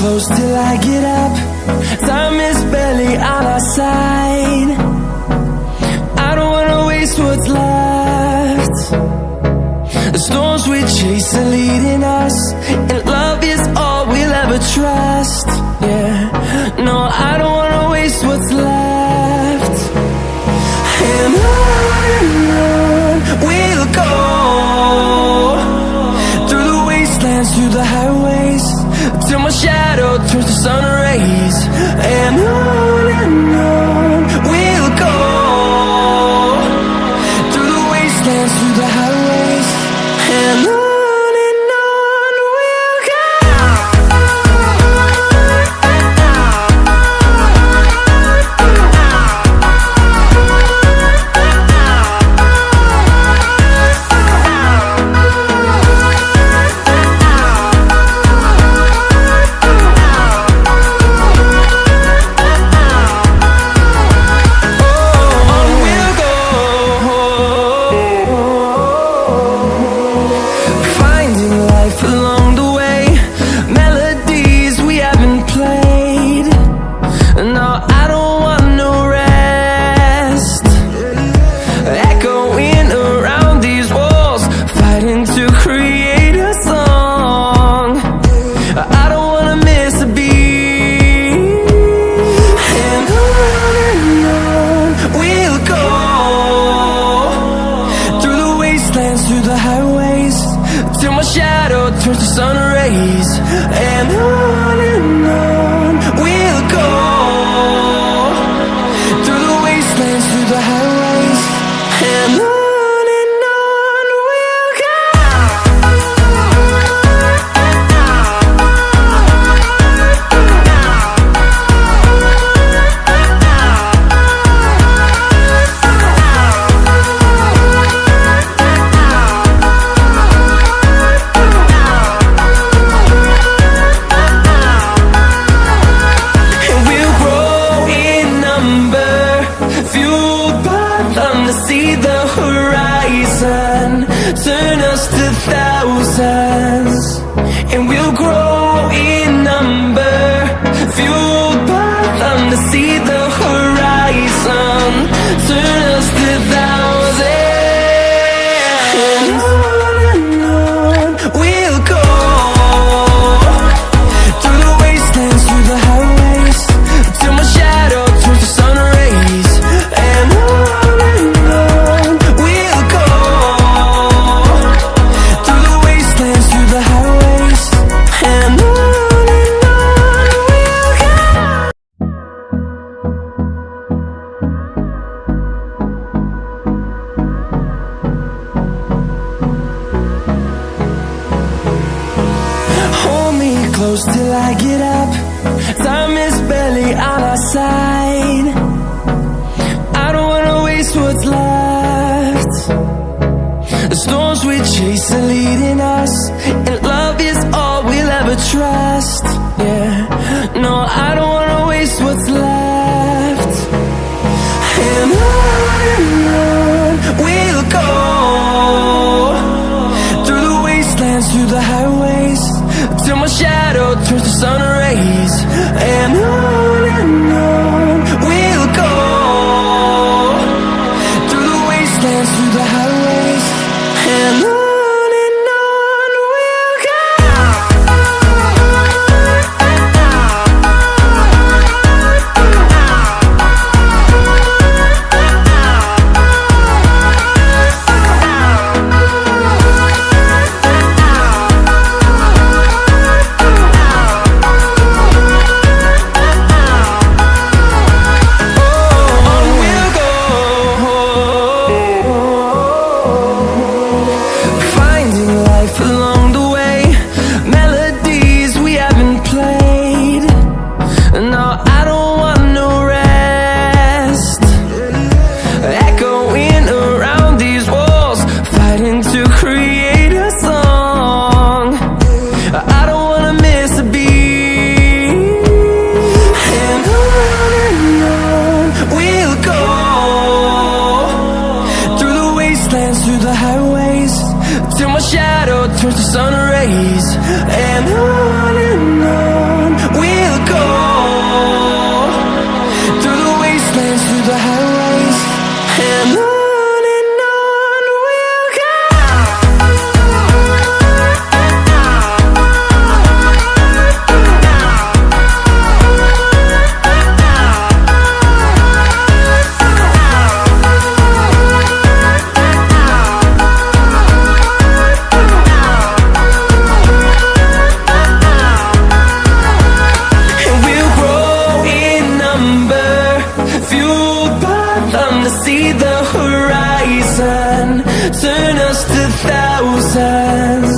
close till I get up. Time is barely on our side. I don't wanna waste what's left. The storms we chase are leading us, and love is all we'll ever trust. Yeah, no, I don't wanna waste what's left. And on we'll go, through the wastelands, through the highways, till my shadow turns to sun rays. And on we'll go, through the wastelands, through the highways, and on we'll go. Through the highways, till my shadow turns to sun rays. And on we'll go, through the wastelands, through the highways, and on we'll go. See the horizon, turn us to thousands, and we'll grow in number, fueled by them to see the horizon, turn us to thousands. And on we'll go, through the wastelands, through the highways, till my shadow turns to sun rays. And close till I get up. Time is barely on our side. I don't wanna waste what's left. The storms we chase are leading us, and love is all we'll ever trust. Yeah, no, I don't wanna waste what's left. And on we'll go, through the wastelands, through the highways, till my shadow turns to sun rays. And on we'll go, through the wastelands, through the highways, and on we'll go. till my shadow turns to sun rays. And on see the horizon, turn us to thousands.